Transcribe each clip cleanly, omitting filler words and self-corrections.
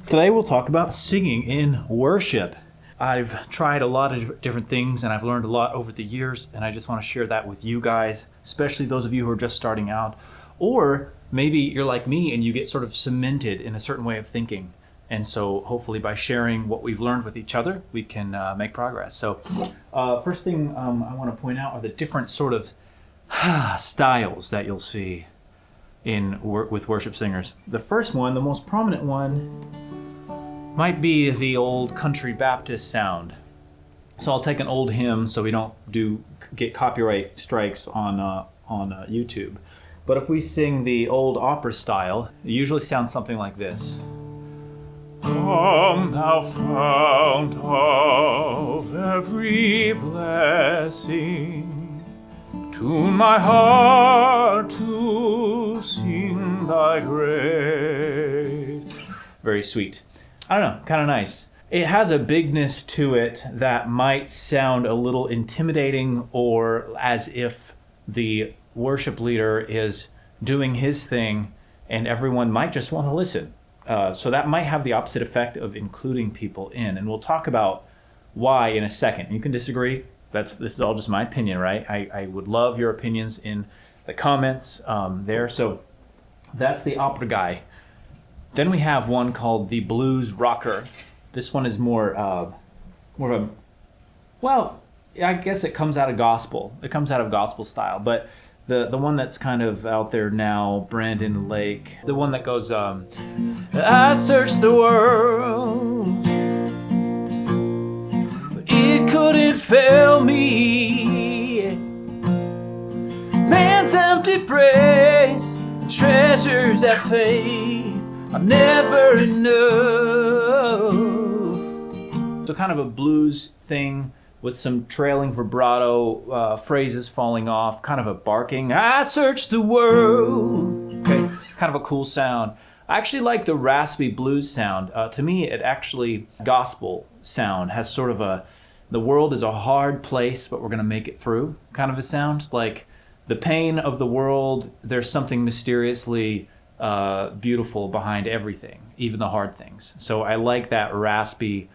Today we'll talk about singing in worship. I've tried a lot of different things and I've learned a lot over the years, and I just want to share that with you guys, especially those of you who are just starting out. Or maybe you're like me and you get sort of cemented in a certain way of thinking. And so hopefully by sharing what we've learned with each other, we can make progress. So first thing I want to point out are the different sort of styles that you'll see with worship singers. The first one, the most prominent one, might be the old country Baptist sound. So I'll take an old hymn so we don't get copyright strikes on YouTube. But if we sing the old opera style, it usually sounds something like this. Come, thou fount of every blessing, tune my heart to sing thy grace. Very sweet. I don't know, kind of nice. It has a bigness to it that might sound a little intimidating, or as if the worship leader is doing his thing and everyone might just want to listen. So that might have the opposite effect of including people in. And we'll talk about why in a second. You can disagree. This is all just my opinion, right? I would love your opinions in the comments there. So that's the opera guy. Then we have one called the blues rocker. This one is more of a, well, I guess it comes out of gospel. It comes out of gospel style. But the one that's kind of out there now, Brandon Lake, the one that goes, I searched the world, but it couldn't fail me. Man's empty praise, treasures that fade, are never enough. So kind of a blues thing, with some trailing vibrato phrases falling off, kind of a barking, I searched the world. Okay, kind of a cool sound. I actually like the raspy blues sound. To me, it actually, gospel sound has sort of the world is a hard place, but we're gonna make it through kind of a sound. Like the pain of the world, there's something mysteriously beautiful behind everything, even the hard things. So I like that raspy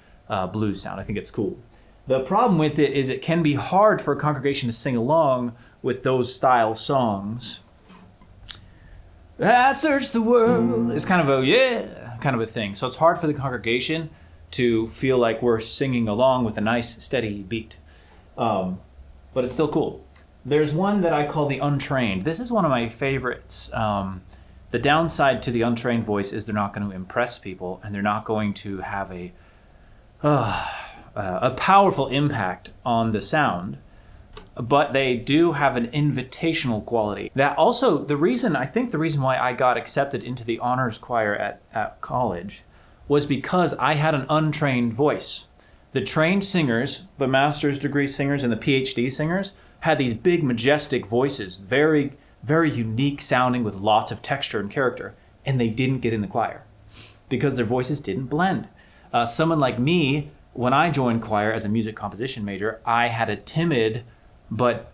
blues sound. I think it's cool. The problem with it is it can be hard for a congregation to sing along with those style songs. I search the world. It's kind of a thing. So it's hard for the congregation to feel like we're singing along with a nice steady beat. But it's still cool. There's one that I call the untrained. This is one of my favorites. The downside to the untrained voice is they're not going to impress people, and they're not going to have a powerful impact on the sound, but they do have an invitational quality. That also, the reason why I got accepted into the honors choir at college was because I had an untrained voice. The trained singers, the master's degree singers and the PhD singers, had these big, majestic voices, very, very unique sounding with lots of texture and character, and they didn't get in the choir because their voices didn't blend. Someone like me, when I joined choir as a music composition major, I had a timid, but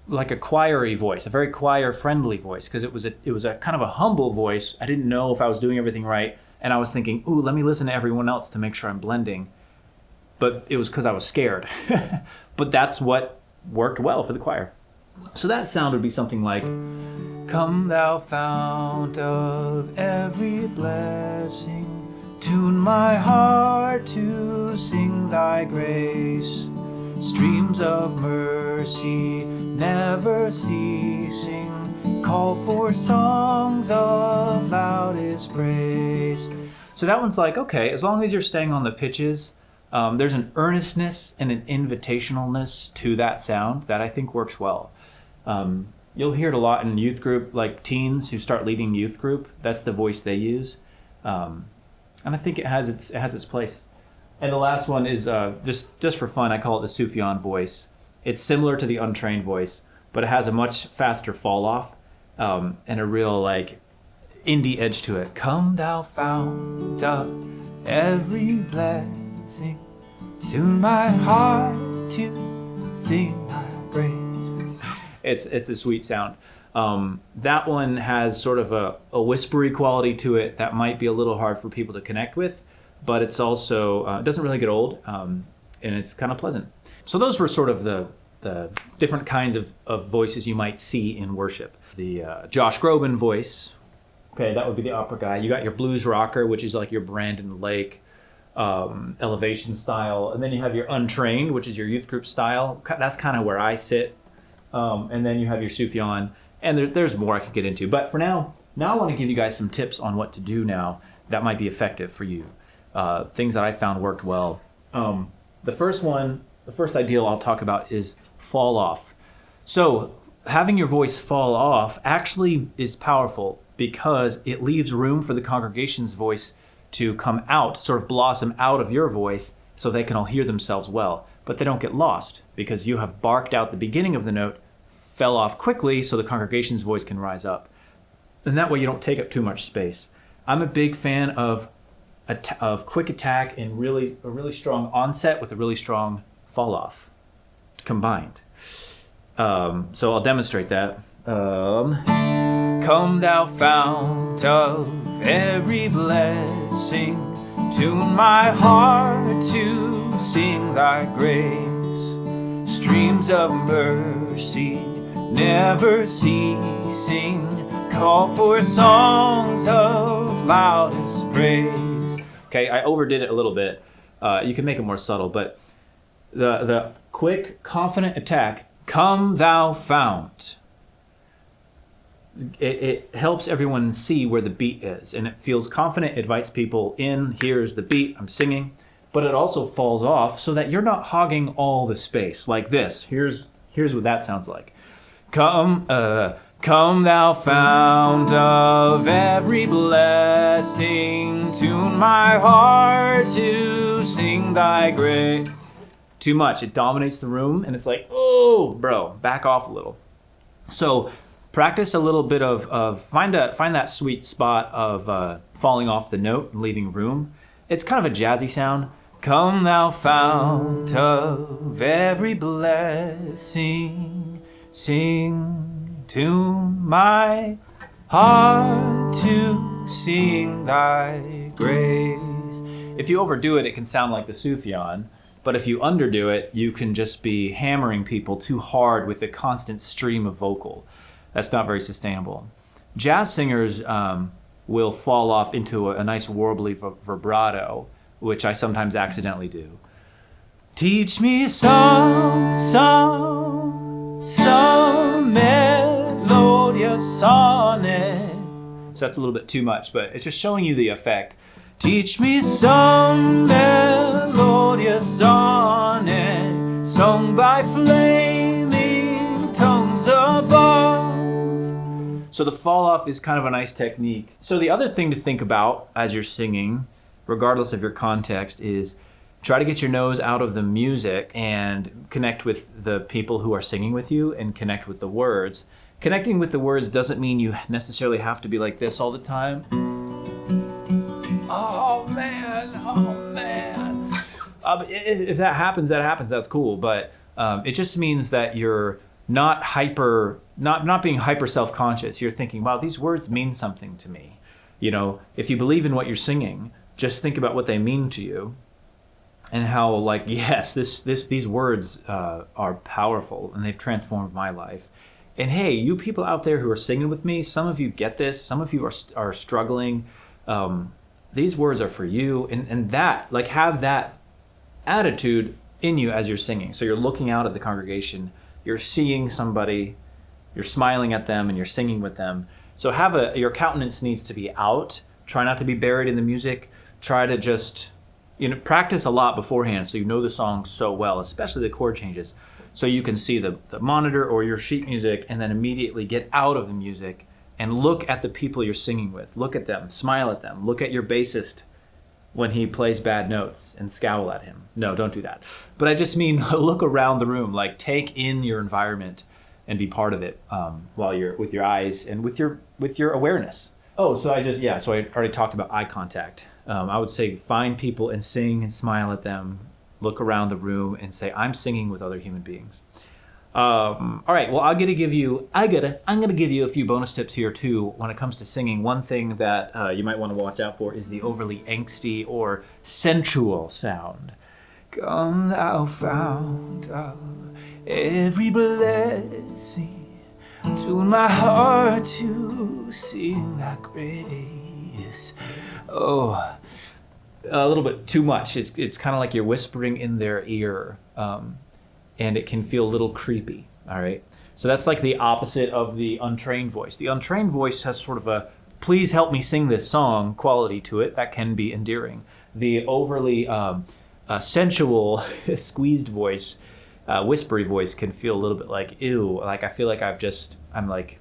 like a choir-y voice, a very choir-friendly voice, because it was a kind of a humble voice. I didn't know if I was doing everything right, and I was thinking, ooh, let me listen to everyone else to make sure I'm blending. But it was because I was scared. But that's what worked well for the choir. So that sound would be something like, come thou fount of every blessing, tune my heart to sing thy grace. Streams of mercy never ceasing, call for songs of loudest praise. So that one's like, okay, as long as you're staying on the pitches, there's an earnestness and an invitationalness to that sound that I think works well. You'll hear it a lot in youth group, like teens who start leading youth group. That's the voice they use. And I think it has its place. And the last one is just for fun, I call it the Sufjan voice. It's similar to the untrained voice, but it has a much faster fall off and a real like indie edge to it. Come thou fount of every blessing, tune my heart to sing thy praise. It's a sweet sound. That one has sort of a whispery quality to it that might be a little hard for people to connect with, but it's also, it doesn't really get old, and it's kind of pleasant. So those were sort of the different kinds of voices you might see in worship. The Josh Groban voice, okay, that would be the opera guy. You got your blues rocker, which is like your Brandon Lake elevation style. And then you have your untrained, which is your youth group style. That's kind of where I sit. And then you have your Sufjan. And there's more I could get into. But for now I want to give you guys some tips on what to do now that might be effective for you. Things that I found worked well. The first ideal I'll talk about is fall off. So having your voice fall off actually is powerful because it leaves room for the congregation's voice to come out, sort of blossom out of your voice so they can all hear themselves well. But they don't get lost because you have barked out the beginning of the note, fell off quickly so the congregation's voice can rise up. And that way you don't take up too much space. I'm a big fan of quick attack and a really strong onset with a really strong fall off combined. So I'll demonstrate that. Come thou fount of every blessing, tune my heart to sing thy grace. Streams of mercy never ceasing, call for songs of loudest praise. Okay, I overdid it a little bit. You can make it more subtle, but the quick, confident attack, come thou fount. It helps everyone see where the beat is, and it feels confident. It invites people in. Here's the beat. I'm singing, but it also falls off so that you're not hogging all the space like this. Here's what that sounds like. Come thou fount of every blessing, tune my heart to sing thy grace. Too much. It dominates the room, and it's like, oh, bro, back off a little. So practice a little bit of find that sweet spot of falling off the note and leaving room. It's kind of a jazzy sound. Come thou fount of every blessing, sing to my heart to sing thy grace. If you overdo it, it can sound like the Sufjan. But if you underdo it, you can just be hammering people too hard with a constant stream of vocal. That's not very sustainable. Jazz singers will fall off into a nice warbly vibrato, which I sometimes accidentally do. Teach me some melodious sonnet. So that's a little bit too much, but it's just showing you the effect. Teach me some melodious sonnet, sung by flaming tongues above. So the fall off is kind of a nice technique. So the other thing to think about as you're singing, regardless of your context, is try to get your nose out of the music and connect with the people who are singing with you and connect with the words. Connecting with the words doesn't mean you necessarily have to be like this all the time. Oh man. If that happens, that's cool. But it just means that you're not being hyper self-conscious. You're thinking, wow, these words mean something to me. You know, if you believe in what you're singing, just think about what they mean to you and how, like, yes, these words are powerful and they've transformed my life. And hey, you people out there who are singing with me, some of you get this, some of you are struggling. These words are for you, and that, like, have that attitude in you as you're singing. So you're looking out at the congregation, you're seeing somebody, you're smiling at them, and you're singing with them. So your countenance needs to be out. Try not to be buried in the music. Try to just, practice a lot beforehand so you know the song so well, especially the chord changes, so you can see the monitor or your sheet music and then immediately get out of the music and look at the people you're singing with. Look at them, smile at them. Look at your bassist when he plays bad notes and scowl at him. No, don't do that. But I just mean look around the room, like take in your environment and be part of it while you're with your eyes and with your awareness. Oh, so I already talked about eye contact. I would say find people and sing and smile at them. Look around the room and say, I'm singing with other human beings. All right. Well, I'm gonna give you a few bonus tips here too when it comes to singing. One thing that you might want to watch out for is the overly angsty or sensual sound. Come thou fount of every blessing, tune my heart to sing thy grace. Oh, a little bit too much. It's kind of like you're whispering in their ear. And it can feel a little creepy, all right? So that's like the opposite of the untrained voice. The untrained voice has sort of a, please help me sing this song quality to it. That can be endearing. The overly sensual, squeezed voice, whispery voice can feel a little bit like, ew, like I feel like I'm like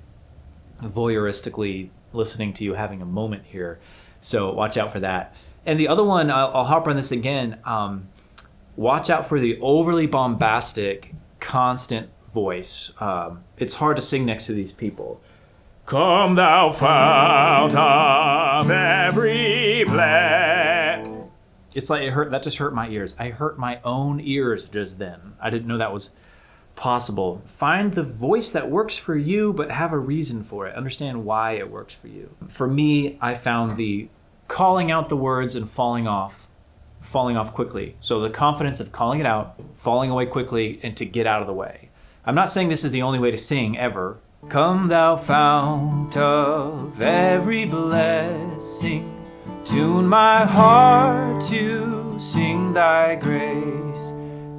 voyeuristically listening to you having a moment here. So watch out for that. And the other one, I'll harp on this again, watch out for the overly bombastic, constant voice. It's hard to sing next to these people. Come thou fount of every blessing. It's like that just hurt my ears. I hurt my own ears just then. I didn't know that was possible. Find the voice that works for you, but have a reason for it. Understand why it works for you. For me, I found the calling out the words and falling off quickly. So the confidence of calling it out, falling away quickly, and to get out of the way. I'm not saying this is the only way to sing ever. Come thou fount of every blessing, tune my heart to sing thy grace.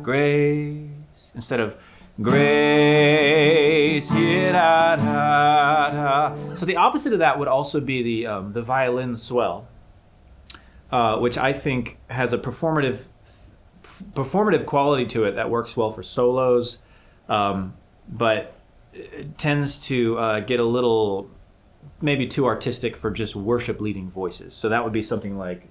Grace. Instead of grace. So the opposite of that would also be the violin swell. Which I think has a performative quality to it that works well for solos, but it tends to get a little maybe too artistic for just worship leading voices. So that would be something like,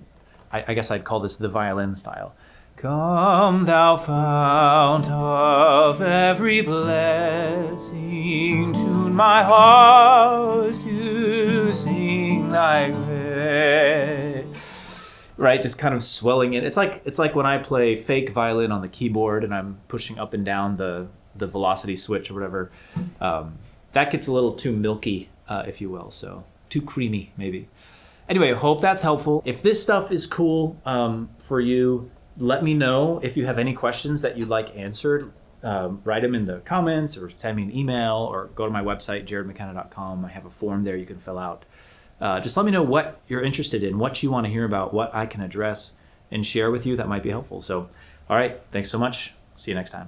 I guess I'd call this the violin style. Come thou fount of every blessing, tune my heart to sing thy grace. Right, just kind of swelling it. It's like when I play fake violin on the keyboard and I'm pushing up and down the velocity switch or whatever. That gets a little too milky, if you will, so too creamy maybe. Anyway, hope that's helpful. If this stuff is cool for you, let me know. If you have any questions that you'd like answered, write them in the comments or send me an email or go to my website, jaredmckenna.com. I have a form there you can fill out. Just let me know what you're interested in, what you want to hear about, what I can address and share with you that might be helpful. So, all right, thanks so much. See you next time.